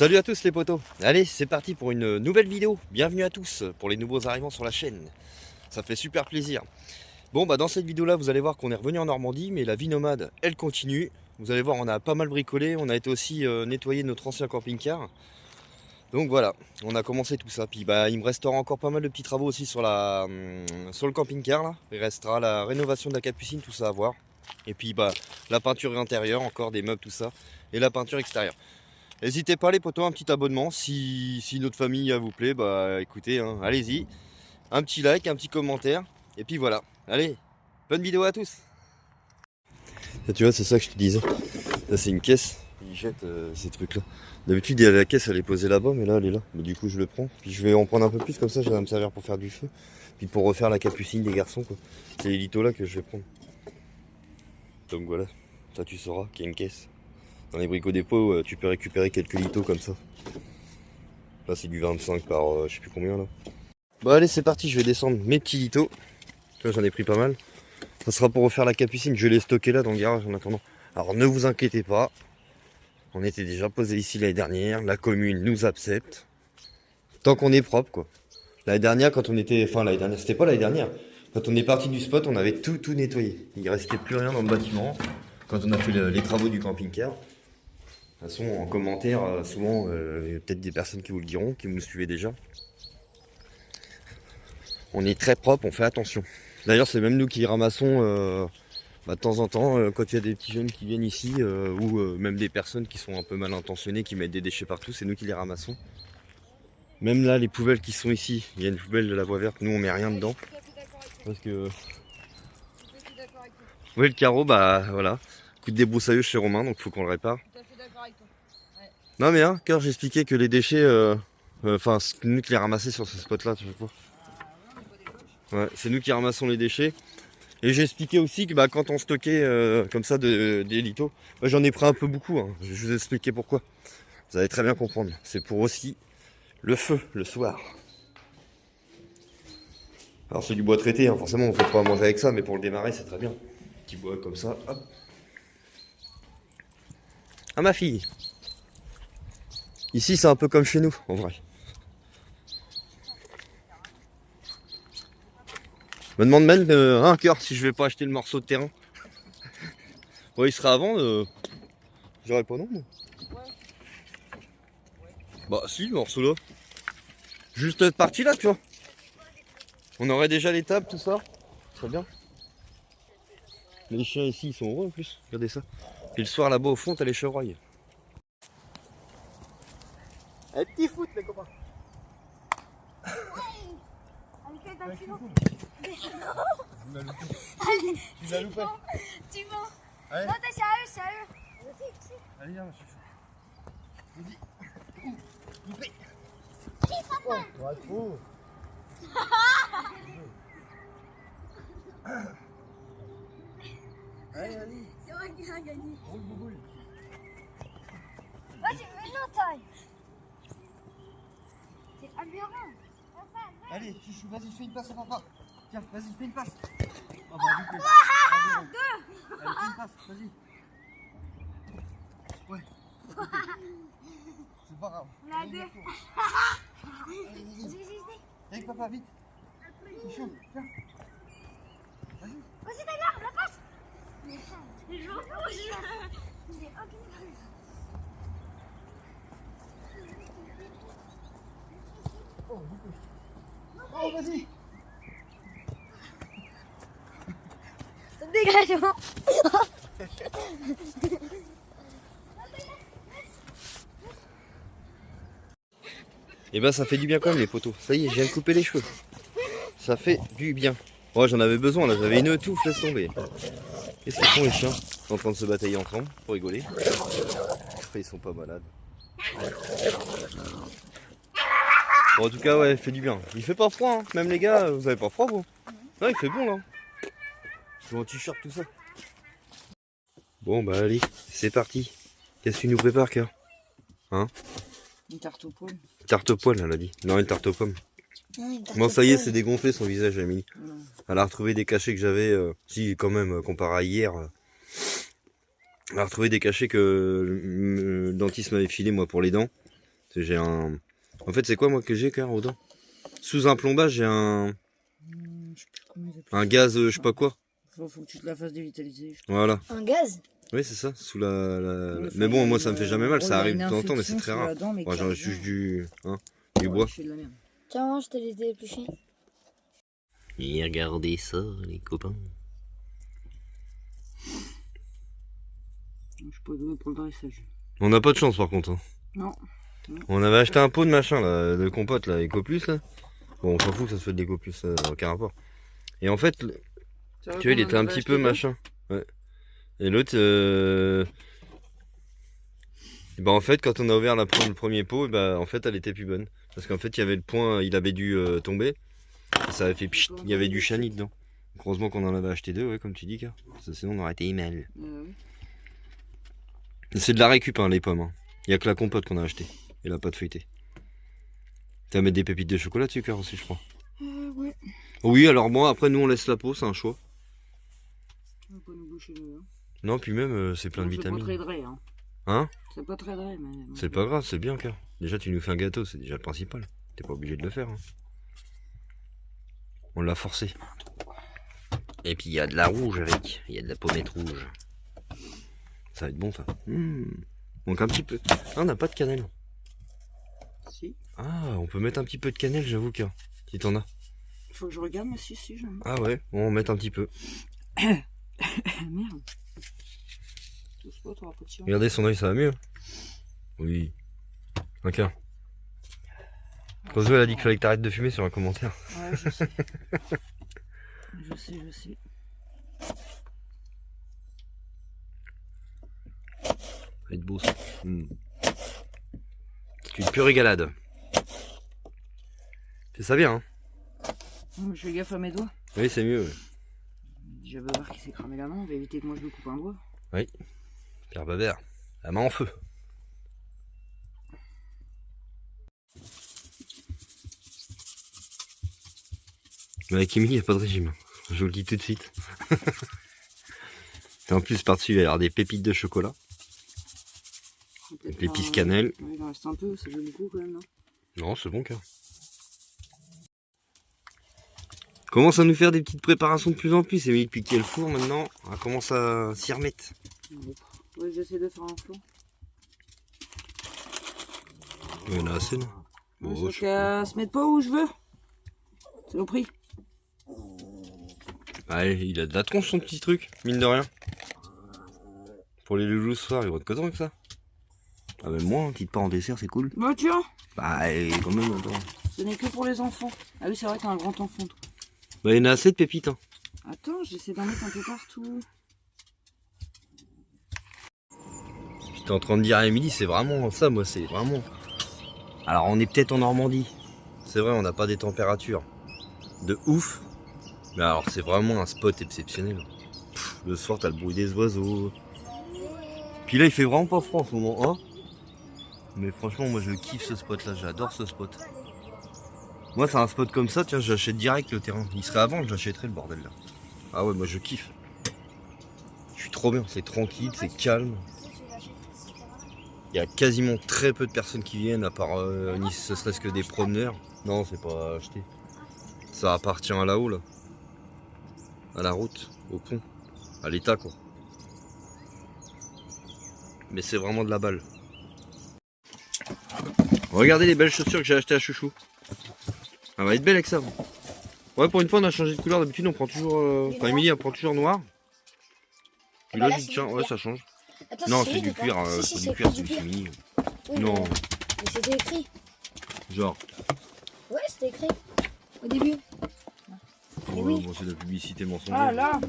Salut à tous les potos. Allez, c'est parti pour une nouvelle vidéo. Bienvenue à tous pour les nouveaux arrivants sur la chaîne. Ça fait super plaisir. Bon, bah dans cette vidéo là, vous allez voir qu'on est revenu en Normandie, mais la vie nomade, elle continue. Vous allez voir, on a pas mal bricolé. On a été aussi nettoyer notre ancien camping-car. Donc voilà, on a commencé tout ça. Puis bah il me restera encore pas mal de petits travaux aussi sur le camping-car là. Il restera la rénovation de la capucine, tout ça à voir. Et puis bah la peinture intérieure, encore des meubles, tout ça. Et la peinture extérieure. N'hésitez pas les potos, un petit abonnement si notre famille vous plaît, bah écoutez, hein, allez-y. Un petit like, un petit commentaire, et puis voilà. Allez, bonne vidéo à tous. Ça, tu vois, c'est ça que je te disais. Là c'est une caisse, ils jettent ces trucs là. D'habitude la caisse elle est posée là-bas, mais là elle est là. Mais du coup je le prends, puis je vais en prendre un peu plus comme ça, ça va me servir pour faire du feu. Puis pour refaire la capucine des garçons quoi. C'est les litos là que je vais prendre. Donc voilà, ça tu sauras qu'il y a une caisse. Dans les bricots dépôts, tu peux récupérer quelques litos comme ça. Là, c'est du 25 par je sais plus combien là. Bon, allez, c'est parti. Je vais descendre mes petits litos. Là, j'en ai pris pas mal. Ça sera pour refaire la capucine. Je vais les stocker là dans le garage en attendant. Alors, ne vous inquiétez pas. On était déjà posé ici l'année dernière. La commune nous accepte. Tant qu'on est propre, quoi. L'année dernière, quand on était. Enfin, l'année dernière, c'était pas l'année dernière. Quand on est parti du spot, on avait tout nettoyé. Il restait plus rien dans le bâtiment. Quand on a fait les travaux du camping-car. De toute façon, en commentaire, souvent, il y a peut-être des personnes qui vous le diront, qui nous suivez déjà. On est très propre, on fait attention. D'ailleurs, c'est même nous qui ramassons de temps en temps, quand il y a des petits jeunes qui viennent ici, ou même des personnes qui sont un peu mal intentionnées, qui mettent des déchets partout, c'est nous qui les ramassons. Même là, les poubelles qui sont ici, il y a une poubelle de la voie verte, nous on met rien dedans. Parce que... Oui, le carreau, bah voilà. Coup de débroussailleuse chez Romain, donc il faut qu'on le répare. Non mais hein, car j'expliquais que les déchets, enfin c'est nous qui les ramassons sur ce spot là, tu sais quoi. Ouais, c'est nous qui ramassons les déchets. Et j'expliquais aussi que bah, quand on stockait comme ça des litos, bah, j'en ai pris un peu beaucoup, hein. Je vais vous expliquer pourquoi. Vous allez très bien comprendre. C'est pour aussi le feu le soir. Alors c'est du bois traité, hein. Forcément on ne fait pas manger avec ça, mais pour le démarrer c'est très bien. Petit bois comme ça, hop. Ah ma fille. Ici c'est un peu comme chez nous en vrai. Je me demande même un cœur si je vais pas acheter le morceau de terrain. Ouais, il sera à vendre. J'aurais pas non. Bah si, le morceau là. Juste cette partie là, tu vois. On aurait déjà les tables, tout ça. Très bien. Les chiens ici, ils sont heureux en plus. Regardez ça. Et le soir là-bas au fond, t'as les chevreuils. Un petit foot, les copains. Tu l'as loupé. Tu mens. Allez. Non, t'es sérieux, sérieux. Allez, viens, monsieur. Vas-y. Loupé. Oh, ouais, trop. Allez, allez. C'est moi qui a gagné. Roule, boule. Vas-y, mais non, taille. C'est aberrant. Allez, chouchou, vas-y, fais une passe à papa. Tiens, vas-y, fais une passe. Oh, bah, loupé. Allez, fais une passe, vas-y. Ouais. C'est pas grave. On a deux. Allez, vas-y. Avec papa, vite. C'est chaud, tiens. Vas-y. Vas-y, Tyler, la passe. Les gens bougent. Il est horrible. Oh, loupé. Oh, vas-y. Dégagement. Et ben ça fait du bien quand même les poteaux. Ça y est, je viens de couper les cheveux. Ça fait du bien. Ouais, j'en avais besoin là, j'avais une touffe, laisse tomber. Qu'est-ce qu'ils font les chiens? Ils sont en train de se batailler ensemble pour rigoler. Après ils sont pas malades. Bon, en tout cas ouais, il fait du bien. Il fait pas froid, hein. Même les gars, vous avez pas froid vous? Non, il fait bon là. Je suis en t-shirt tout ça. Bon bah allez, c'est parti. Qu'est-ce que tu nous prépares, cœur? Hein? Une tarte aux pommes. Tarte aux poils, elle a dit. Non, une tarte aux pommes. Bon, ça y est, c'est dégonflé son visage, Amélie. Elle a retrouvé des cachets que j'avais, si quand même, comparé à hier. Elle a retrouvé des cachets que le dentiste m'avait filé, moi, pour les dents. J'ai un... En fait, c'est quoi moi que j'ai, Cœur, aux dents? Sous un plombage, j'ai un... Je sais plus comment ils appellent Un ça. gaz, je sais pas quoi. Faut que tu te la fasses dévitaliser. Voilà. Un gaz? Oui, c'est ça, sous la... Ouais, Mais bon, moi, ça me fait jamais mal, gros, ça il y a arrive une de temps en temps, mais c'est infection très sous rare. la dent, mais Moi, qui j'en revient. juste du Ouais, bois. je fais de la merde. Tiens, je te les ai épluchés. Et regardez ça, les copains. Je suis pas doué pour le dressage. On n'a pas de chance, par contre. Hein. Non. On avait acheté un pot de machin, là, de compote, là, Ecoplus, là. Bon, on s'en fout que ça se fait de l'Ecoplus, ça n'a aucun rapport. Et en fait, tu vois, il était un petit peu machin. Ouais. Et l'autre, bah en fait, quand on a ouvert le premier pot, bah en fait, elle était plus bonne. Parce qu'en fait, il y avait le point, il avait dû tomber. Et ça avait fait pchit, il y avait du chenille dedans. Donc, heureusement qu'on en avait acheté deux, ouais, comme tu dis, car. Parce que sinon, on aurait été mal. Oui. C'est de la récup, hein, les pommes. Hein. Il y a que la compote qu'on a acheté. Et la pâte feuilletée. Tu vas mettre des pépites de chocolat dessus, Cœur, aussi, je crois. Ouais. Oui, alors moi, après, nous, on laisse la peau, c'est un choix. On va pas nous boucher le nez. Non, puis même, c'est plein de C'est pas vitamines. très drais, hein. Hein? C'est pas très drais, mais... C'est pas grave, c'est bien, Cœur. Déjà, tu nous fais un gâteau, c'est déjà le principal. T'es pas obligé de le faire. Hein. On l'a forcé. Et puis, il y a de la rouge avec. Il y a de la pommette rouge. Ça va être bon, ça. Donc, un petit peu. Ah, on n'a pas de cannelle. Si. Ah, on peut mettre un petit peu de cannelle, j'avoue, Cœur. Si t'en as. Faut que je regarde, mais si, j'en ai. Ah ouais, on va mettre un petit peu. Merde. Touche pas, t'auras pas de chien. Regardez son oeil, ça va mieux. Oui. Ok. Roseau, elle a dit qu'il fallait que t'arrêtes de fumer sur un commentaire. Ouais, je sais. je sais. Ça va être beau, ça. C'est une pure régalade. C'est ça bien, hein? Je fais gaffe à mes doigts. Oui, c'est mieux. Ouais. Déjà Babar qui s'est cramé la main, on va éviter que moi je me coupe un doigt. Oui. Pierre Babert, la main en feu. Mais avec Emily, il n'y a pas de régime. Je vous le dis tout de suite. Et en plus, par-dessus, il va y avoir des pépites de chocolat. Avec l'épice cannelle. Ouais, il en reste un peu, ça fait beaucoup quand même, non? Non, c'est bon, Cœur. Commence à nous faire des petites préparations de plus en plus. Emily, depuis qu'il y a le four maintenant, on commence à s'y remettre. Ouais, j'essaie de faire un flan. Il y en a assez, non? Ouais, Bon, sauf qu'à se mettre pas où je veux. C'est au prix. Allez, il a de la tronche son petit truc, mine de rien. Pour les loulous ce soir, il va de coton avec ça. Ah même moi, une petite part en dessert, c'est cool. Bah tiens, Bah quand même, attends. ce n'est que pour les enfants. Ah oui, c'est vrai, t'es un grand enfant, toi. Bah il y en a assez de pépites, hein. Attends, j'essaie d'en mettre un peu partout. J'étais en train de dire à Emily, c'est vraiment ça, moi, c'est vraiment... Alors on est peut-être en Normandie. C'est vrai, on n'a pas des températures de ouf. Mais alors c'est vraiment un spot exceptionnel. Pff, le soir, t'as le bruit des oiseaux. Puis là, il fait vraiment pas froid en ce moment, hein. Mais franchement, moi je kiffe ce spot-là, j'adore ce spot. Moi, c'est un spot comme ça, tiens, j'achète direct le terrain. Il serait avant, j'achèterais le bordel là. Ah ouais, moi je kiffe. Je suis trop bien, c'est tranquille, c'est calme. Il y a quasiment très peu de personnes qui viennent, à part ni ce serait-ce que des promeneurs. Non, c'est pas acheté. Ça appartient à là-haut, là. À la route, au pont, à l'état, quoi. Mais c'est vraiment de la balle. Regardez les belles chaussures que j'ai achetées à Chouchou. Elle va être belle avec ça. Ouais, pour une fois, on a changé de couleur. D'habitude, on prend toujours... Enfin, Emilie, elle prend toujours noir. Et là, là, je dis, c'est tiens, du ouais, cuir. ça change. Attends, Non, c'est c'est du cuir, Si, c'est c'est du cuir, du c'est cuir. Emilie. Oui, Non. mais c'était écrit. Genre. Ouais, c'était écrit. Au début. Ouais, oui. bon, c'est de la publicité mensongère. Ah là,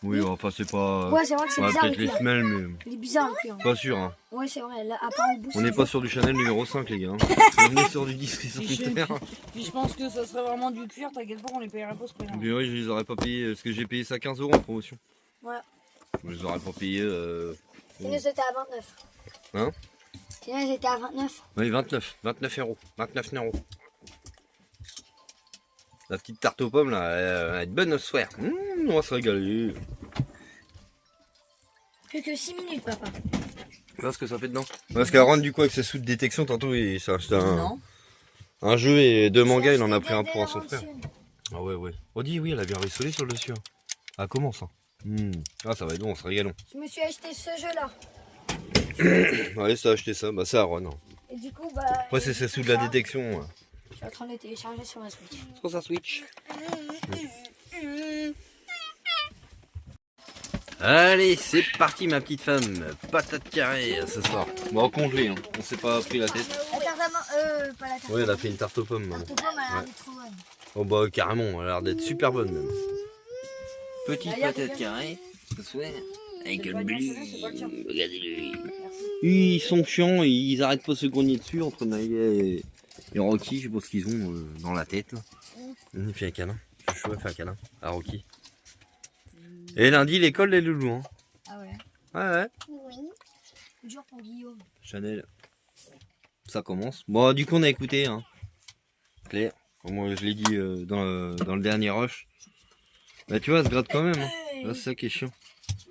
Oui, enfin, c'est pas... Ouais, c'est vrai que c'est Ouais, bizarre le peut-être les cuir. semelles, mais Il est bizarre le cuir. pas sûr. Hein. Ouais, c'est vrai. Là, à part au bout. On n'est pas sur du Chanel numéro 5, les gars. Hein. On est sur du 10 Puis je pense que ça serait vraiment du cuir, t'inquiète pas, on les payerait pas ce prix-là. Mais oui, je les aurais pas payés, parce que j'ai payé ça 15 € en promotion. Ouais. Je les aurais pas payés... Sinon, c'était à 29. Hein? Sinon, c'était à 29. Oui, 29 €. 29 €. La petite tarte aux pommes, là, elle va être bonne ce soir. On va se régaler. Plus que 6 minutes, papa. Voir ce que ça fait dedans. Parce qu'Aaron, du coup, avec ses sous de détection, tantôt, il s'est acheté un jeu et 2 mangas, il en a pris un pour son frère. Ah ouais, ouais. On dit oui, elle a bien rissolé sur le dessus. Ah, comment ça? Ah, ça va être bon, on se régalons. Je me suis acheté ce jeu-là. Ouais, ça a acheté ça, bah c'est Aaron. Et du coup, bah. Après, c'est ses sous de la détection. Je suis en train de le télécharger sur ma Switch. Sur sa Switch. Allez, c'est parti, ma petite femme. Patate carrée ce soir. Bon, en congelé, hein. On s'est pas pris la tête. La tarte à pas la tarte. Ouais, elle a fait une tarte aux pommes. La maman. tarte aux pommes, elle a l'air d'être trop bonne. Oh bah carrément, elle a l'air d'être super bonne même. Petite patate carrée, ce soir, avec le bleu, regardez-le. Ils sont chiants, ils arrêtent pas de se grogner dessus entre Naïa et Rocky, je sais pas ce qu'ils ont dans la tête là. Il fait un câlin, je suis chaud à faire un câlin à Rocky. Et lundi l'école des loulous hein. Ah ouais? Ouais. Oui. Dur pour Guillaume. Chanel. Ça commence. Bon du coup on a écouté hein. Claire. Comme je l'ai dit dans le dernier rush. Bah tu vois, elle se gratte quand même. Hein. Là, c'est ça qui est chiant.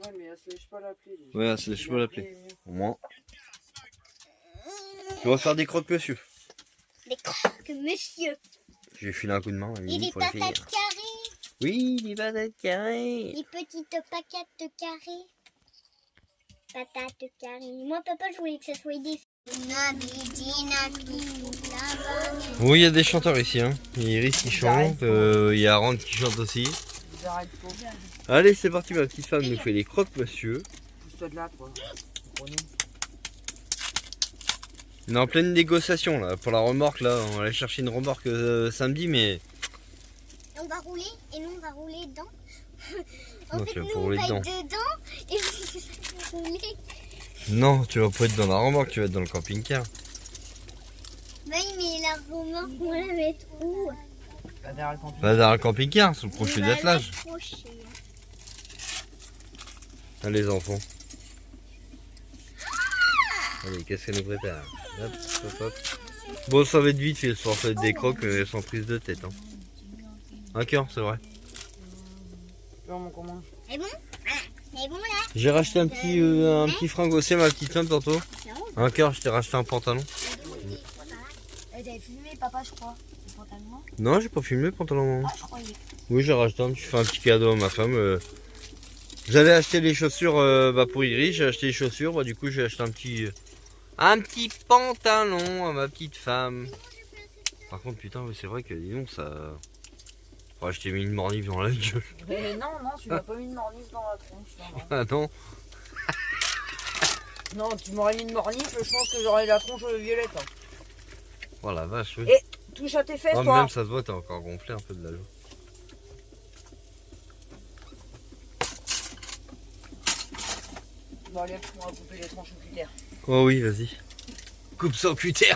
Ouais, mais elle se lèche pas la plaie. Ouais, elle se lèche pas la plaie. Au moins. On va faire des croques monsieur. Des croques monsieur. Je vais filer un coup de main. Et des patates carrées. Oui, des patates carrées. Des petites paquettes carrées. Patates carrées. Moi, papa, je voulais que ça soit des... Oui, il y a des chanteurs ici. Hein. Il y a Iris qui chante, il y a Aaron qui chante aussi. Ils arrêtent pas. Allez, c'est parti, ma petite femme nous fait les croques monsieur. Pousse-toi de là, toi. Prenez. On est en pleine négociation là pour la remorque là. On va aller chercher une remorque samedi, mais. On va rouler et nous on va rouler dedans. Non, tu vas pas rouler on va dedans. être dedans et vous allez rouler. Non, tu vas pas être dans la remorque, tu vas être dans le camping-car. Oui, mais la remorque, on va la mettre où? Là, derrière le camping. Bah, dans le camping-car, sur le prochain d'attelage. Allez, les enfants. Allez, qu'est-ce qu'elle nous prépare? Hop, hop, hop. Bon, ça va être vite fait, le soir, ça va être des croques sans prise de tête. Hein. Un cœur, c'est vrai. C'est bon? C'est bon là? J'ai racheté un petit fringue aussi à ma petite femme tantôt. Un cœur, je t'ai racheté un pantalon. T'avais filmé papa, je crois. Le pantalon? Non, j'ai pas filmé le pantalon. Ah, je croyais. Oui, j'ai racheté un petit cadeau à ma femme. J'allais acheter les chaussures pour Iris, j'ai acheté les chaussures, bah, du coup j'ai acheté un petit pantalon à ma petite femme. Par contre, putain, oui, c'est vrai que dis donc, ça. Oh, je t'ai mis une mornif dans la gueule. Mais non, tu m'as pas mis une mornif dans la tronche. Non. Ah non. Non, tu m'aurais mis une mornif, je pense que j'aurais la tronche violette. Hein. Oh la vache, oui. Et touche à tes fesses, Oh, toi. même ça se voit, t'es encore gonflé un peu de la joue. Bon, allez, on va couper les tranches au cutter. Oh oui, vas-y. Coupe ça au cutter.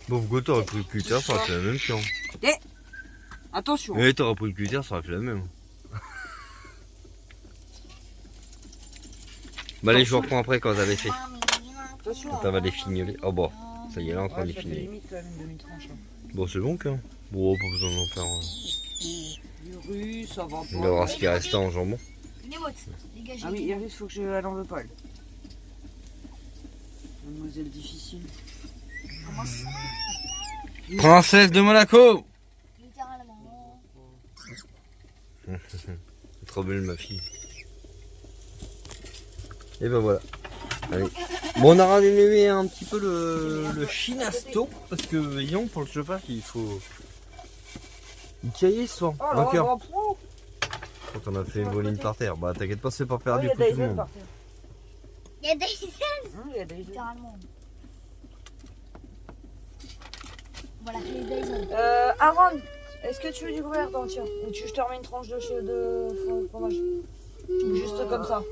Bon, pourquoi t'aurais pris le cutter, ça aurait fait la même chose. Attention. Et t'aurais pris le cutter, ça aurait fait la même. Bah allez, je vous reprends après quand vous avez fait. Attention. Quand elle va les fignoler. Oh bon, ça y est, là en train de les Ça fait fignoler. limite quand même une demi-tranche. Hein. Bon, c'est bon, quoi. Bon, pas besoin d'en faire. Du russe, ça va pas. On va voir ce qui reste en jambon. Les mots, dégagez. Ah oui, Iris, faut que je la enlève pas. Mademoiselle difficile. Comment ça? Princesse de Monaco. Littéralement. Trop belle, ma fille. Et ben voilà. Allez. Bon, on a rallumé un petit peu le chinasto. Parce que, voyons, pour le chauffage, il faut. Il caillait ce soir. Oh Un là cœur. là, Quand on a fait voler une par terre. Bah, t'inquiète pas, c'est pas perdu il y a pour tout des le ailes monde. par terre. Il y a des Il y a des ailes. littéralement. Voilà, les Dyson. Aaron, est-ce que tu veux du gruyère dans le tien? Ou tu je te remets une tranche de fromage? Ou juste comme ça?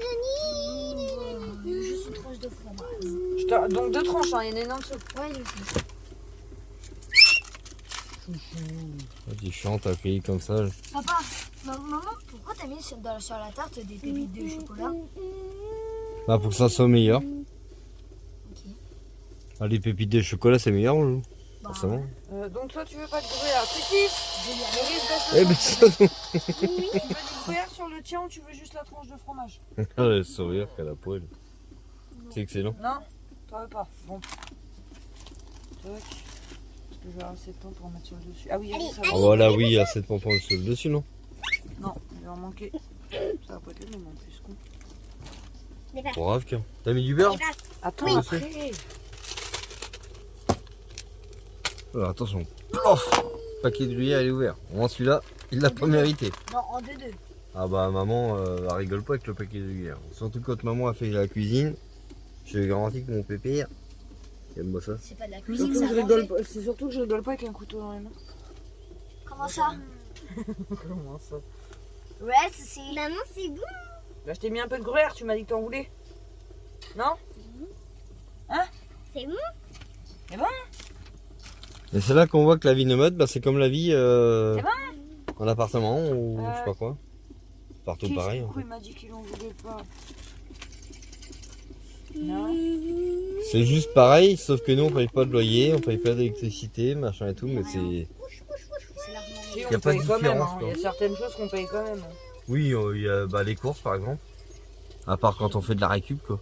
Juste une tranche de fromage. Donc 2 tranches, hein, il y en a une en dessous. Ouais, je sais. Vas-y, chante, accueilli comme ça. Papa, maman, pourquoi t'as mis sur la tarte des pépites de chocolat? Bah, pour que ça soit meilleur. Ok. Ah, les pépites de chocolat, c'est meilleur, ou Forcément. Donc toi tu veux pas de gruyère. C'est qui Maurice, baisse Eh le ben son. ça non. Tu veux du gruyère sur le tien ou tu veux juste la tranche de fromage? Ah, le sourire qu'elle a poil. C'est excellent. Non, t'en veux pas. Bon. Tac. Parce que je vais avoir assez de temps pour en mettre sur le dessus. Ah oui, ça va. Oh, voilà, oui, il y a cette pompon sur le dessus, non? Non, il va en manquer. Ça va pas être le même en plus. Con. Des pâtes. Grave, qu'un. T'as mis du beurre? Des pâtes. Attends, Oui. après. Alors, attention. Plof, paquet de gruyère, elle est ouvert. Au moins, celui-là, il l'a pas mérité. Non, en 2-2. Ah bah, maman, elle rigole pas avec le paquet de gruyère. Surtout quand maman a fait la cuisine. Je te garantis que mon pépère, il aime pas ça. C'est pas de la Surtout cuisine, que ça je rigole pas- C'est surtout que je rigole pas avec un couteau dans les mains. Comment ça? Comment ça? Ouais, c'est... Maman, c'est bon. Là, je t'ai mis un peu de gruyère, tu m'as dit que t'en voulais. Non? C'est bon. C'est bon? Et c'est là qu'on voit que la vie nomade, bah, c'est comme la vie C'est en appartement ou je sais pas quoi. Partout Qui, pareil. du En coup, fait. il m'a dit qu'il en voulait pas. Non? C'est juste pareil, sauf que nous on paye pas de loyer, on paye pas d'électricité, machin et tout, mais c'est. C'est l'argent. Si, Y a on pas de paye quand même. différence, Hein. quoi. Il y a certaines choses qu'on paye quand même. Oui, il y a bah, les courses par exemple. À part quand on fait de la récup quoi.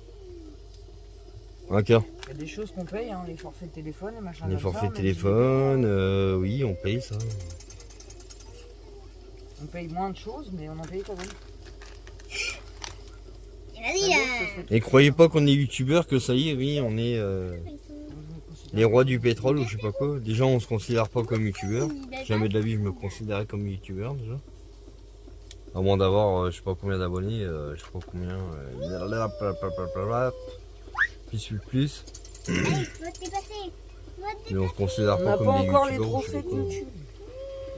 Ok. Il y a des choses qu'on paye, hein, les forfaits de téléphone, les machins Les comme ça, forfaits mais téléphone, oui, on paye ça. On paye moins de choses, mais on en paye quand même. Et La vas-y, bourse, ça se fait Et croyez pas qu'on est youtubeur, que ça y est, oui, on est les rois du pétrole ou je sais pas quoi. Déjà, on se considère pas comme youtubeur. Jamais de la vie, je me considérais comme youtubeur déjà. À moins d'avoir, je sais pas combien d'abonnés, je sais pas combien. Plus. Va te dépasser. Mais on se considère On pas n'a comme pas des encore les youtubeurs. Je sais trophées de pas quoi. YouTube.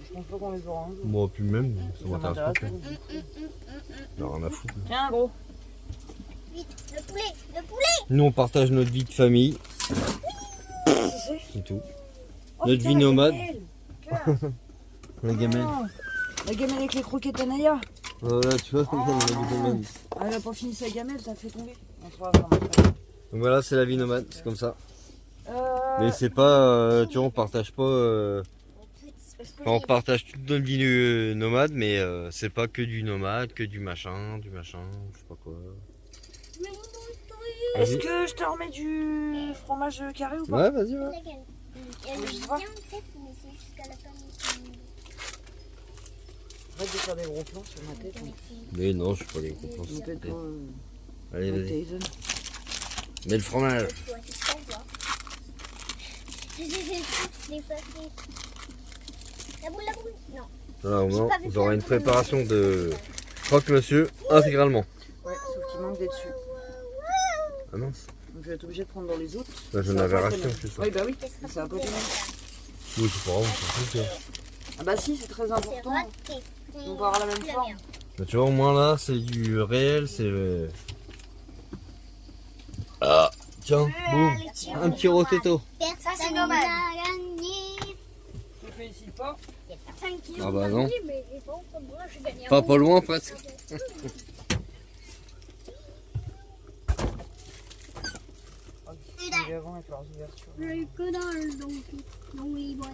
Je pense pas qu'on les aura un jour. Moi, plus même, ça Ça m'intéresse pas. m'intéresse pas. Non, rien à foutre. Tiens, gros. Vite, le poulet, le poulet. Nous, on partage notre vie de famille, C'est c'est tout. Oh, Notre putain, vie la nomade. gamelle. Cœur. La gamelle. Oh, la gamelle avec les croquettes Anaya. Voilà, tu vois, on a la vie nomade. Ah, elle a pas fini sa gamelle, t'as fait tomber. On se voit vraiment après. Donc voilà, c'est la vie nomade, c'est comme ça. Euh, Mais c'est pas, tu vois, on partage pas. est-ce que Enfin, on partage toute notre vie nomade, mais c'est pas que du nomade, que du machin, je sais pas quoi. Est-ce Vas-y. que je te remets du fromage carré ou pas? Ouais, vas-y, ouais. Elle Je est sais bien pas. en fait, mais c'est juste qu'elle a pas mis. Arrête de faire des gros plans sur ma tête. Hein. Mais non, je suis pas les gros plans. Je me pète pas. Allez, le vas-y. Tyson. Mets le fromage. Ouais, c'est ça, toi. Je l'ai pas fait. La boule, non. Voilà, au J'ai moins, pas vu vous aurez faire une de préparation de croque-monsieur intégralement. Ouais, sauf qu'il manque des dessus. Ah mince. Donc je vais être obligé de prendre dans les autres. Là, j'en Ça avais va pas racheté être en le plus. même. Oui, bah oui, ça va pas être le même. Oui, c'est pas grave, on s'en fout, Ah bah si, c'est très C'est important. raté. On va avoir la même forme. Bah, tu vois, au moins là, c'est du réel, c'est. Ah, tiens, boum. Un petit rotetto. Ça, c'est normal. Je te félicite pas. Il y a personne qui Ah bah non. mais j'ai pas encore moi, je gagne un Pas rouge. loin presque. Les avant avec leurs ouvertures. J'ai que dalle dans les boîtes.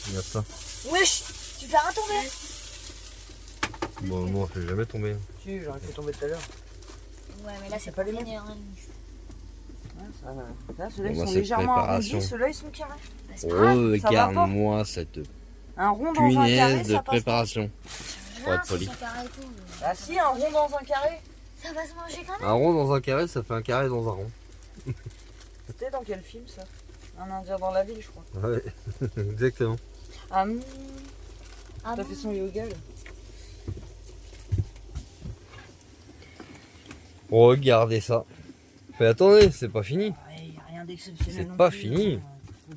Il y a ça. Wesh, tu fais un tomber. Bon, moi, je fais jamais tomber. Si, j'aurais fait tomber tout à l'heure. Ouais, mais là, C'est pas les mêmes. mêmes. Ouais, ça va. Là, ceux-là, Bon, ils bah, sont cette légèrement préparation. arrondis, ceux-là, ils sont carrés. Oh, ça va regarde-moi cette Un rond dans un carré, punaise de ça passe pas. préparation. Pour être poli. Bah si, un rond dans un carré. Ça va se manger quand même. Un rond dans un carré, ça fait un carré dans un rond. C'était dans quel film, ça? Un Indien dans la ville, je crois. Ouais, exactement. Ah, Ah t'as bon fait son yoga, là. Regardez ça. Mais attendez, c'est pas fini. Ouais, y a rien d'exceptionnel. C'est non pas plus, fini. hein.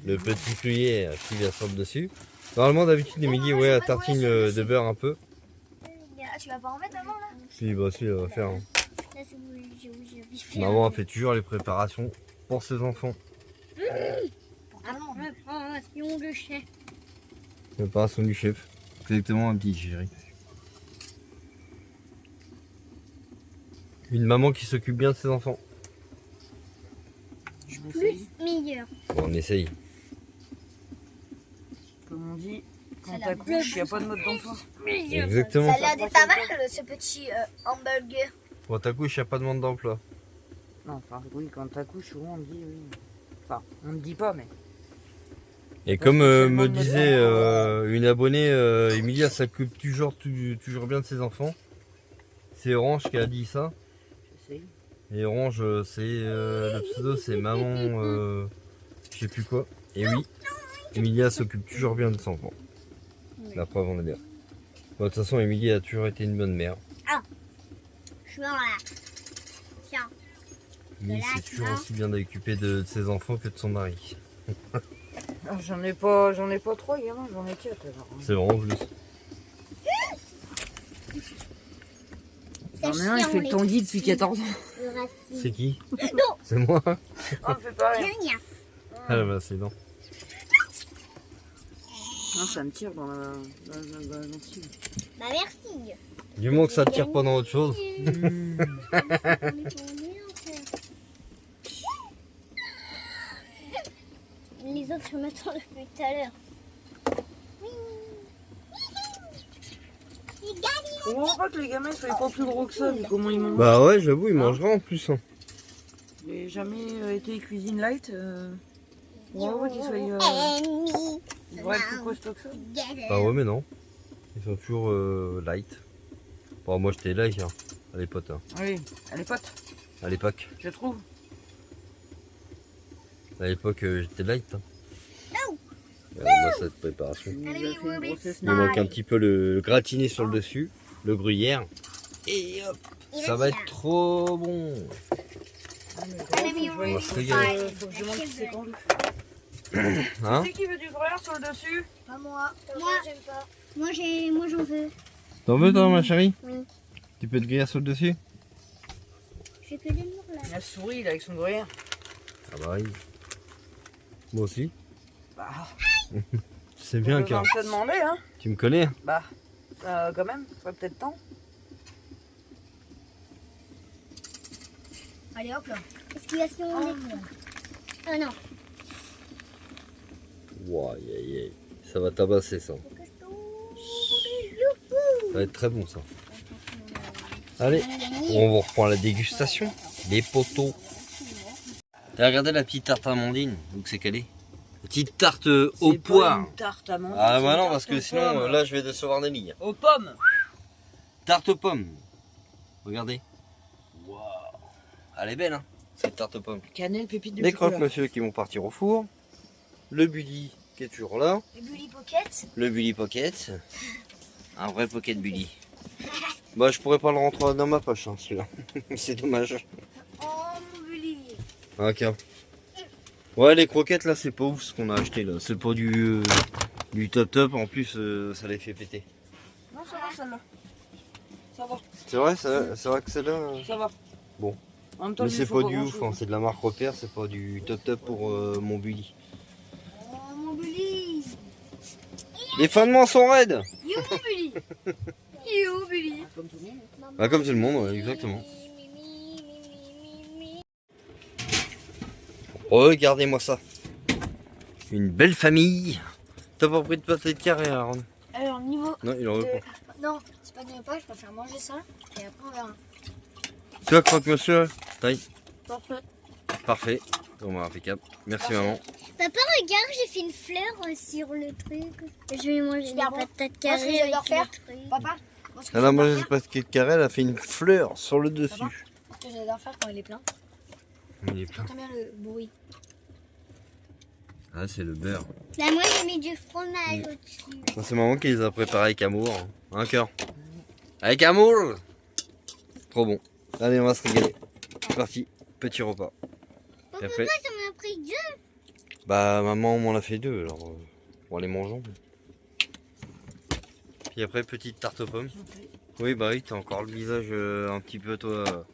Le petit gruyère qui vient sur le dessus. Normalement, d'habitude, les midis, ouais, à tartine de beurre un peu. Ah, tu vas pas en mettre maman là? Si, bah, si, elle va faire. Hein. Là, c'est où j'ai fait. Maman a fait toujours les préparations pour ses enfants. Préparation de chef. Préparation du chef. Exactement, un petit chéri. Une maman qui s'occupe bien de ses enfants. on essaye. Comme on dit, quand Ça t'accouches, il n'y a pas de mode d'emploi. Exactement. Ça a l'air d'être pas mal ce petit hamburger. Pour ta couche, il n'y a pas de demande d'emploi. Non, enfin, oui, quand t'accouches, souvent on me dit oui. Enfin, on me dit pas, mais. Et Pas comme spécialement me de disait mode une abonnée, Emilia s'occupe toujours bien de ses enfants. C'est Orange qui a dit ça. J'essaye. Et Orange, c'est le pseudo, c'est maman, je sais plus quoi. Et oui, Emilia s'occupe toujours bien de ses enfants. La preuve en est bien. Bon, de toute façon, Emilia a toujours été une bonne mère. Je suis là. Tiens. Mais c'est toujours aussi bien d'occuper de ses enfants que de son mari. Ah, j'en ai pas 3 gamins, j'en ai 4 alors. C'est vraiment plus. J'en ai un, il fait le Tanguy depuis 14 ans. C'est qui? Non. C'est moi. On me fait pareil. Ah bah c'est non. Non, ça me tire dans la gencive. Bah merci. Du moment que ça te tire pas dans autre chose. Les autres se mettent depuis tout à l'heure. Je comprends pas que les gamins soient pas plus gros que ça, vu comment ils mangent. Bah ouais, j'avoue, il mangera en plus. Hein. J'ai jamais été cuisine light. On va voir qu'ils soient ils devraient être plus costauds que ça. Bah ouais, mais non. Ils sont toujours light. Bon, moi j'étais light hein, à l'époque. Hein. Oui, elle est pote, À l'époque. je trouve. À l'époque, j'étais light. Hein. Moi, cette préparation. Il nous a fait une grossesse Il me manque un petit peu le gratiné sur le dessus, le gruyère. Et hop, ça va être trop bon. On va se régaler. Faut que je demande si c'est tendu. Hein? Qui c'est qui veut du gruyère sur le dessus? Pas moi. Moi, j'aime pas. Moi, j'en veux. T'en veux toi, ma chérie? Oui. Tu peux te griller sur le dessus? J'ai que des murs là. La souris, il est avec son gruyère. Ah bah oui. Moi aussi. Bah, C'est bien je vais car te demander, hein. tu me connais. Bah, quand même, ça ferait peut-être temps. Allez hop là. Esquivation. Ah non. Wow, aïe, aïe, aïe. Ça va tabasser ça. Ça va être très bon ça. Allez, on vous reprend la dégustation. Les poteaux. T'as regardé la petite tarte amandine? Donc c'est calé. Petite tarte au C'est pas poire. une tarte à manger. Ah c'est bah une non, tarte parce que aux sinon pommes. là je vais décevoir Nelly. Aux pommes. Tarte aux pommes. Regardez. Waouh. Elle est belle hein, cette tarte aux pommes. Cannelle, pépite de Les chocolat. croque-monsieur qui vont partir au four. Le Bully qui est toujours là. Le Bully Pocket. Le Bully Pocket. Un vrai Pocket Bully. Bah je pourrais pas le rentrer dans ma poche hein, celui-là. C'est dommage. Oh mon Bully. Ok. Ouais les croquettes là c'est pas ouf ce qu'on a acheté là. C'est pas du top top. En plus ça les fait péter. Non, ça va celle-là. Ça va, C'est vrai que celle-là. ça va. Bon. En même temps, Mais il c'est faut pas du ouf, grand-chose. hein, c'est de la marque Repère, c'est pas du top top pour mon Bully. Oh mon Bully. Les fondements sont raides. You mon Bully. You Bully. Comme tout le monde. Bah comme tout le monde, ouais, exactement. Regardez-moi ça. Une belle famille. T'as pas pris de pâté de carré, Aaron? Alors niveau Non, il en veut de... pas. Non, c'est pas du repas, je préfère manger ça et après on verra. Tu vois, croque-monsieur? Taille. Parfait. Parfait. Bon, bah, impeccable. Merci, maman. Papa, regarde, j'ai fait une fleur sur le truc. Je vais manger des patates Moi, ce que j'adore faire, Papa, moi, ce que Elle a j'adore mangé faire, ce pâté de carré, elle a fait une fleur sur le dessus. ce que j'adore faire quand il est plein, Il est plein. j'entends bien le bruit. Ah, c'est le beurre. Là, moi, j'ai mis du fromage au-dessus. Ça, c'est maman qui les a préparés avec amour. Un cœur. Avec amour. Trop bon. Allez, on va se régaler. C'est parti. Petit repas. Et après, Ça m'a pris deux. bah, maman m'en a fait deux. Alors, on les mangeons. Puis après, petite tarte aux pommes. Oui, bah oui, t'as encore le visage un petit peu, toi,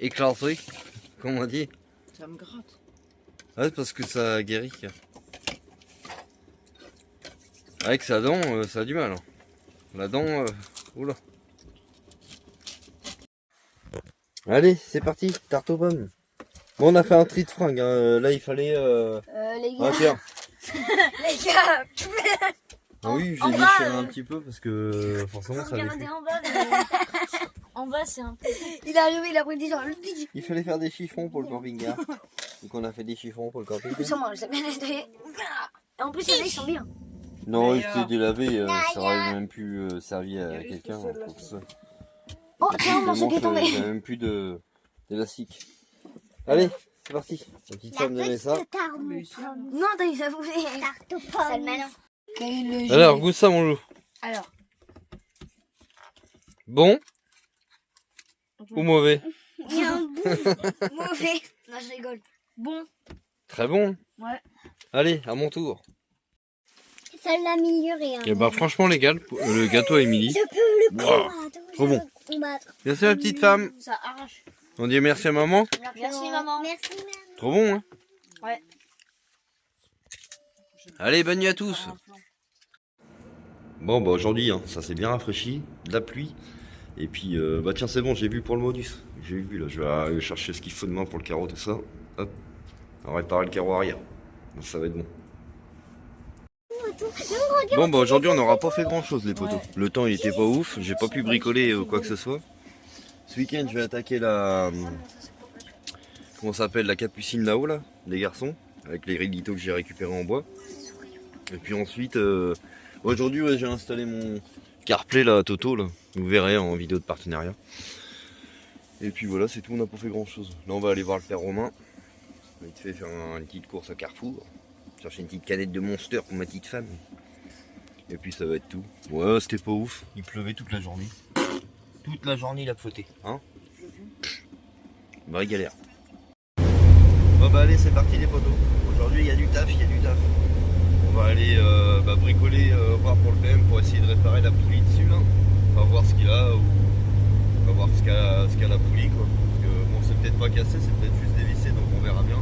éclaté. Comme on dit. Ça me gratte. Ouais, c'est parce que ça guérit. Avec sa dent, ça a du mal. Hein. La dent, oula. Allez, c'est parti, tarte aux pommes. Bon, on a fait un tri de fringues. Hein. Là, il fallait. Les gars, tiens. les gars, Ah oui, En j'ai bas, déchiré un petit peu parce que forcément ça allait Regardez plus. en bas, mais... en bas c'est un peu... il est arrivé, il a pris des gens. Le petit. Il fallait faire des chiffons pour le camping-car. Donc on a fait des chiffons pour le camping-car. Sans moi, je sais bien nettoyer. Et en plus, ils sont bien. Non, il D'ailleurs. s'était délavé, ça aurait même plus servi à Il quelqu'un. risque Pour ça. Oh, tiens, un morceau qui est tombé. Il n'y a même plus d'élastique. Allez, c'est parti. La petite femme aimait ça. Non, t'as eu ça foulé. C'est le malin. Alors, goûte ça, mon loup. Alors, Bon ou mauvais? il y a un bout mauvais. Non, je rigole. Bon, Très bon. Ouais. Allez, à mon tour. Ça l'a amélioré. Et bah franchement les gars, le gâteau à Émilie. Je peux le Wow. combattre. Trop bon. Combattre. Merci la petite femme. ça arrache. On dit merci à maman. Merci, maman. Merci, maman. Trop bon, hein? Ouais. Allez, bonne nuit à tous. Bon, bah aujourd'hui, hein, ça s'est bien rafraîchi, de la pluie. Et puis, bah tiens, c'est bon, j'ai vu pour le modus. J'ai vu là, je vais aller chercher ce qu'il faut demain pour le carreau, tout ça. Hop, on va réparer le carreau arrière. Donc, ça va être bon. Bon, bah aujourd'hui, on n'aura pas fait grand chose, les poteaux. Le temps, il était pas ouf, j'ai pas pu bricoler quoi que ce soit. Ce week-end, je vais attaquer la. Comment ça s'appelle? La capucine là-haut, là, des garçons, avec les rigitos que j'ai récupérés en bois. Et puis ensuite, aujourd'hui, ouais, j'ai installé mon CarPlay là, Toto, là. Vous verrez en vidéo de partenariat. Et puis voilà, c'est tout, on n'a pas fait grand chose. Là, on va aller voir le père Romain. Il te fait faire une petite course à Carrefour. Chercher une petite canette de Monster pour ma petite femme. Et puis ça va être tout. Ouais, c'était pas ouf. Il pleuvait toute la journée. Toute la journée, il a flotté. Hein? Vraie galère. Bon bah allez, c'est parti les potos. Aujourd'hui, il y a du taf, il y a du taf. On va aller bricoler, voir pour le PM pour essayer de réparer la poulie dessus là. On va voir ce qu'il a, ou on va voir ce qu'a la poulie quoi. Parce que bon, c'est peut-être pas cassé, c'est peut-être juste dévissé, donc on verra bien.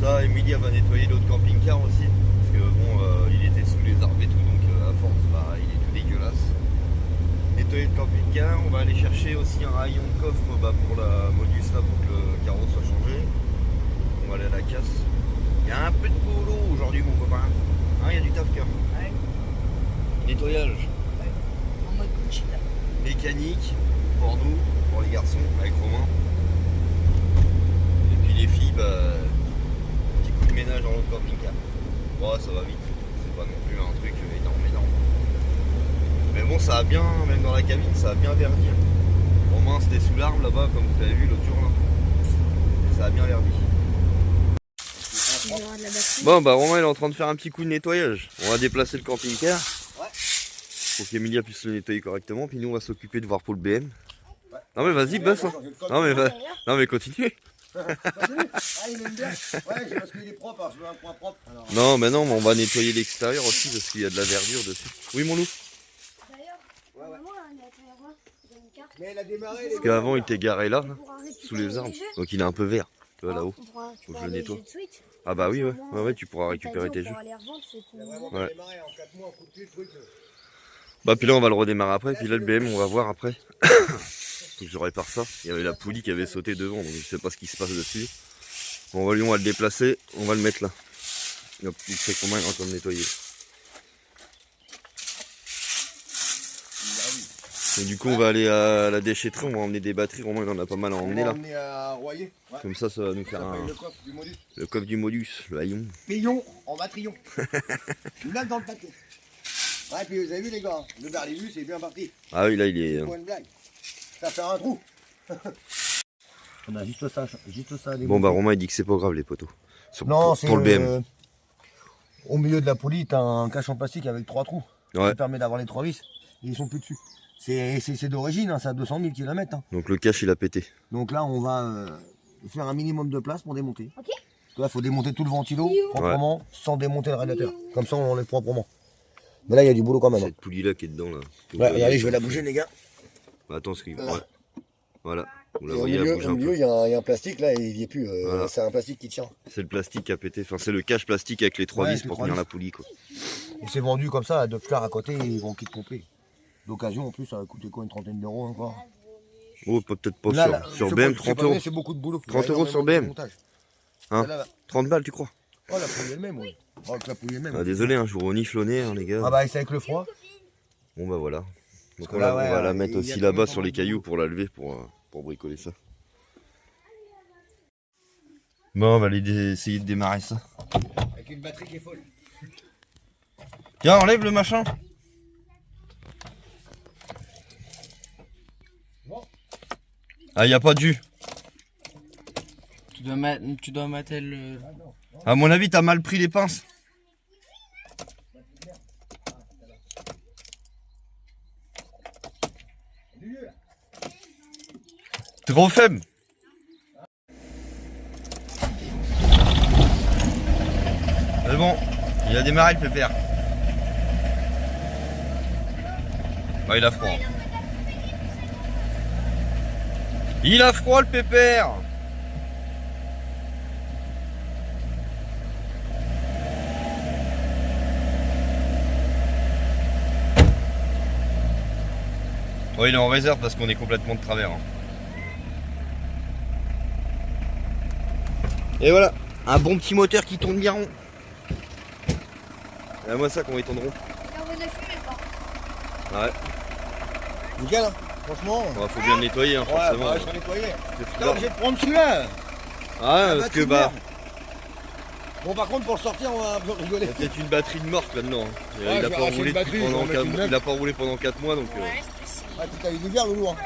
Ça, Emilie elle va nettoyer l'autre camping-car aussi. Parce que bon, il était sous les arbres et tout, donc à force, bah, il est tout dégueulasse. Nettoyer le camping-car, on va aller chercher aussi un rayon de coffre pour la modus là, pour que le carreau soit changé. On va aller à la casse. Il y a un peu de boulot aujourd'hui mon copain. Hein, il y a du taf quand même. Ouais. Nettoyage. En mode Conchita. Mécanique pour nous, pour les garçons, avec Romain. Et puis les filles, bah, petit coup de ménage dans l'autre camping-car. Bon, ça va vite, c'est pas non plus un truc énorme. Mais bon, ça a bien, même dans la cabine, ça a bien verdi. Romain, c'était sous l'arbre là-bas, comme vous avez vu l'autre jour là. Et ça a bien verdi. Bon, bah Romain, il est en train de faire un petit coup de nettoyage. On va déplacer le camping-car. Pour qu'Emilia puisse le nettoyer correctement, puis nous on va s'occuper de voir pour le BM. Non mais vas-y, bosse hein. Non mais continue. Ah, il aime bien. Ouais, c'est parce qu'il est propre, alors je veux un point propre. Alors... Non mais non, mais on va nettoyer l'extérieur aussi parce qu'il y a de la verdure dessus. Oui mon loup. Mais il a démarré. Parce qu'avant il était garé là, sous les arbres. Donc il est un peu vert. Tu vois là-haut. Faut que je le nettoie. Ah bah oui ouais, tu pourras récupérer tes jeux. Il a vraiment Ouais. démarré en 4 mois, en coup de pied, le truc. Bah puis là on va le redémarrer après, puis là le BM on va voir après. Faut que je répare ça. Il y avait la poulie qui avait sauté devant, donc je sais pas ce qui se passe dessus. Bon, on va le déplacer, on va le mettre là. Hop, il fait combien il est en train de nettoyer. Et du coup on va aller à la déchetterie, on va emmener des batteries, Romain il en a pas mal à emmener là. On est à Royer. Ouais. Comme ça va nous Ça faire s'appelle le coffre du modus. le coffre du modus, le haillon. Payons en matrion. Là dans le paquet. Ouais, puis vous avez vu les gars, le Berlimus c'est bien parti. Ah oui là il est... Point de blague. Ça va faire un trou. On a juste ça à démonter. Bon bah Romain il dit que c'est pas grave les poteaux. Non, c'est pour le BM. Au milieu de la poulie, t'as un cache en plastique avec 3 trous. Ouais. Ça permet d'avoir les 3 vis. Et ils sont plus dessus. C'est d'origine, hein, c'est à 200 000 km. Hein. Donc le cache il a pété. Donc là, on va faire un minimum de place pour démonter. Ok. Parce que là, il faut démonter tout le ventilo proprement, sans démonter le radiateur. Comme ça, on l'enlève proprement. Mais là, il y a du boulot quand même. Hein. Cette poulie là qui est dedans là. Ouais, regardez, je vais la bouger, les gars. Bah, attends, ce qu'il... Ouais. Voilà. Vous la Et au voyez, elle milieu, bouge un peu. il y a un plastique là, et il n'y est plus. Voilà. C'est un plastique qui tient. C'est le plastique qui a pété. Enfin, c'est le cache plastique avec les 3 Ouais, vis avec pour les 3 tenir vis. la poulie quoi. Et c'est vendu comme ça à 2 fleurs à côté et ils vont quitter complet. D'occasion en plus, ça va coûter quoi, une trentaine d'euros encore. Oh, peut-être pas Là, sur, là, sur c'est BM, pas- 30 c'est euros. pas- C'est beaucoup de boulot. 30 Il y a euros sur énormément de BM. montage. Hein Là, là. 30 balles, tu crois? Oh, la pouille est le même, oui. Oh, la pouille est le même. Ah, désolé, hein, je vous renifle au nez, hein, les gars. Ah bah, c'est avec le froid. Bon, bah voilà. Donc que on, là, on ouais, va la il mettre y a aussi quand là-bas même sur pas les mal de cailloux boulot. pour la lever, pour bricoler ça. Bon, on va essayer de démarrer ça. Avec une batterie qui est folle. Tiens, enlève le machin. Ah, y a pas de jus. Tu dois mettre le... À mon avis, t'as mal pris les pinces. Trop faible. C'est bon, il a démarré le pépère. Ah, il a froid. Il a froid le pépère. Oh, il est en réserve parce qu'on est complètement de travers. Hein. Et voilà, un bon petit moteur qui tourne bien rond. Et moi ça quand il tourne rond. Il envoie de la fumée, quoi. Ouais, Nickel, hein. Franchement. ouais, faut bien le nettoyer hein, Ouais, forcément. bah, je serai nettoyé. C'est Là, obligé de prendre celui-là. Ah, La parce que batterie de bah, merde. Bon, par contre, pour le sortir, on va un peu il rigoler. y a peut-être une batterie de morte là-dedans. Hein. Ouais, Il je a vais pas arracher roulé une batterie, pendant je vais en mettre une neuve. il a pas roulé pendant 4 mois donc. Ah, tu t'as eu l'hiver, le lourd.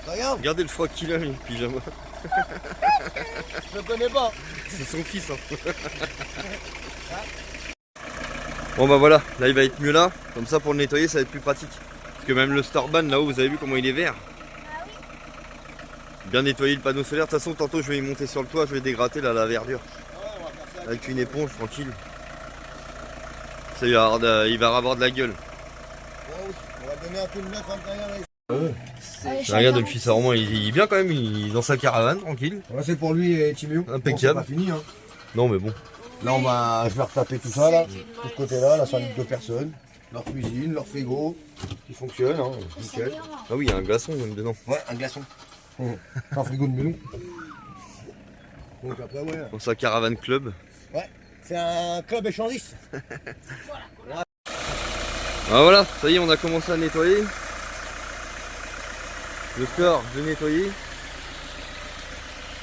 Regarde, Regardez le froc qu'il a lui, le pyjama. je le connais pas. C'est son fils. Hein. Bon bah voilà, là il va être mieux là. Comme ça pour le nettoyer ça va être plus pratique. Parce que même le Starban là-haut vous avez vu comment il est vert. Bien nettoyer le panneau solaire. De toute façon tantôt je vais y monter sur le toit, je vais dégratter là, la verdure. Ouais, on va faire ça. Avec une éponge tranquille. Ça il va avoir de la gueule. Ouais, oui. On va donner un peu de neuf à l'intérieur. Là. Regarde le fils à Romain, il est bien quand même, il est dans sa caravane tranquille. Ouais, c'est pour lui et Timéo. Impeccable. Bon, c'est pas fini, hein. Non mais bon. Là, je vais retaper tout ça, là. De ce côté-là, là, c'est un lit de 2 personnes. Leur cuisine, leur frigo, qui fonctionne, hein. Nickel. Ah oui il y a un glaçon même dedans. Ouais, un glaçon. C'est un frigo de maison. Donc après, ouais. Dans sa caravane club. Ouais, c'est un club échangiste. Ah voilà, ça y est on a commencé à nettoyer. Le store de nettoyer.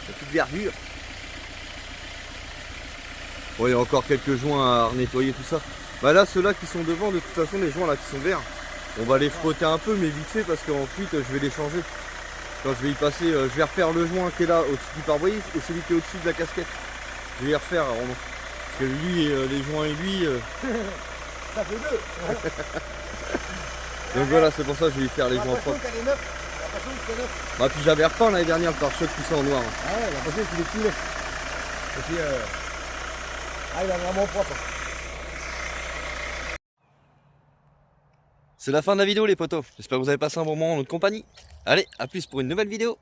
La petite verdure. Bon il y a encore quelques joints à nettoyer tout ça. Bah là ceux-là qui sont devant, de toute façon les joints là qui sont verts, on va les frotter un peu mais vite fait parce qu'ensuite je vais les changer. Quand je vais y passer, je vais refaire le joint qui est là au-dessus du pare-brise et celui qui est au-dessus de la casquette. Je vais les refaire Romain. Parce que lui, les joints et lui. Ça fait 2. Donc voilà, c'est pour ça que je vais y faire les J'ai joints l'impression propres. qu'elle est neuve. J'ai l'impression que c'est neuf. Bah puis j'avais repeint l'année dernière le pare-choc tout ça en noir. Ah ouais, j'ai l'impression qu'il est tout neuf. Et puis, il est vraiment propre. C'est la fin de la vidéo les potos. J'espère que vous avez passé un bon moment en notre compagnie. Allez, à plus pour une nouvelle vidéo.